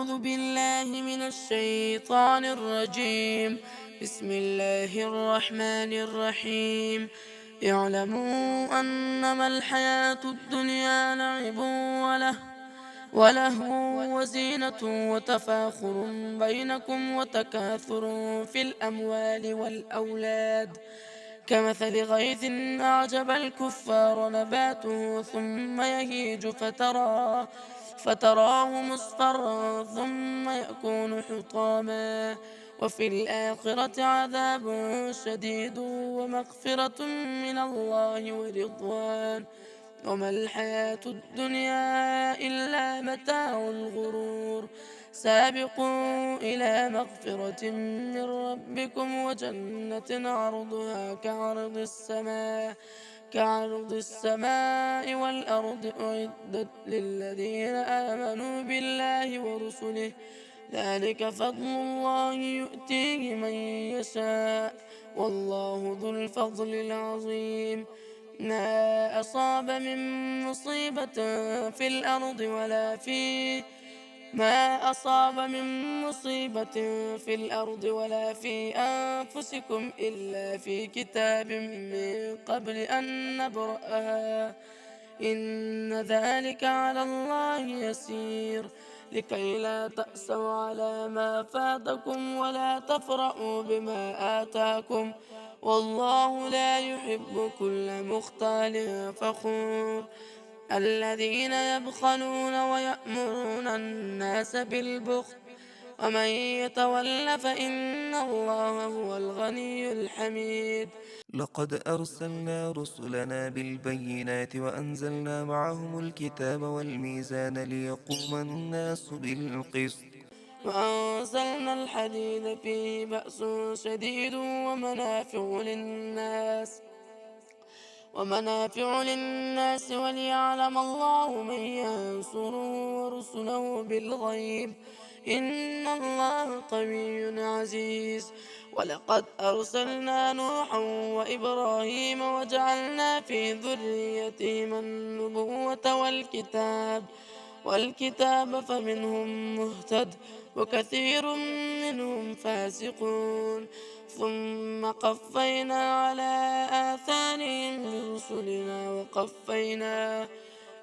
أعوذ بالله من الشيطان الرجيم. بسم الله الرحمن الرحيم. اعلموا أنما الحياة الدنيا لعب ولهو وزينة وتفاخر بينكم وتكاثر في الأموال والأولاد، كمثل غيث أعجب الكفار نباته ثم يهيج فتراه مصفرا ثم يكون حطاما، وفي الآخرة عذاب شديد ومغفرة من الله ورضوان، وما الحياة الدنيا إلا متاع الغرور. سابقوا إلى مغفرة من ربكم وجنة عرضها كعرض السماء والأرض، أعدت للذين آمنوا بالله ورسله، ذلك فضل الله يؤتيه من يشاء، والله ذو الفضل العظيم. ما أصاب من مصيبة في الأرض ولا في أنفسكم إلا في كتاب من قبل أن نبرأها، إن ذلك على الله يسير، لكي لا تأسوا على ما فاتكم ولا تفرحوا بما آتاكم، والله لا يحب كل مختال فخور. الذين يبخلون ويأمرون الناس بالبخل، ومن يتول فإن الله هو الغني الحميد. لقد أرسلنا رسلنا بالبينات وأنزلنا معهم الكتاب والميزان ليقوم الناس بالقسط، وأنزلنا الحديد فيه بأس شديد ومنافع للناس وليعلم الله من ينصره ورسله بالغيب، إن الله قوي عزيز. ولقد أرسلنا نوحا وإبراهيم وجعلنا في ذريتهما النبوة والكتاب فمنهم مهتد وكثير منهم فاسقون، ثم قفينا على آثارهم برسلنا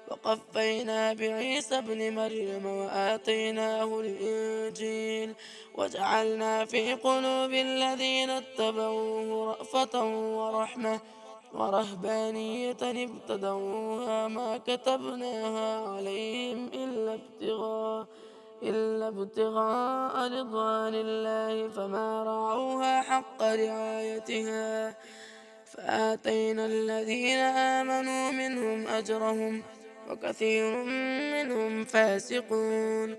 وقفينا بعيسى ابن مريم وآتيناه الإنجيل، وجعلنا في قلوب الذين اتبعوه رأفة ورحمة ورهبانية ابتدعوها ما كتبناها عليهم إلا ابتغاء رضوان الله، فما رعوها حق رعايتها، فآتينا الذين آمنوا منهم أجرهم وكثير منهم فاسقون.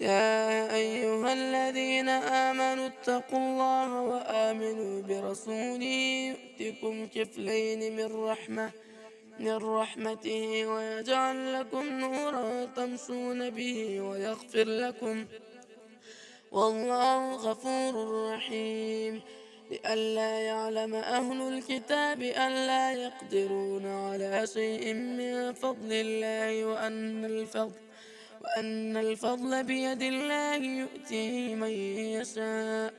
يا أيها الذين آمنوا اتقوا الله وآمنوا برسوله يؤتكم كفلين من رحمته ويجعل لكم نورا تمشون به ويغفر لكم، والله غفور رحيم. لئلا يعلم أهل الكتاب ألا يقدرون على شيء من فضل الله وأن الفضل بيد الله يؤتيه من يشاء،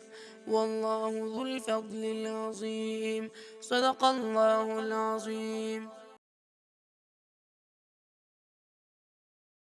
والله ذو الفضل العظيم. صدق الله العظيم.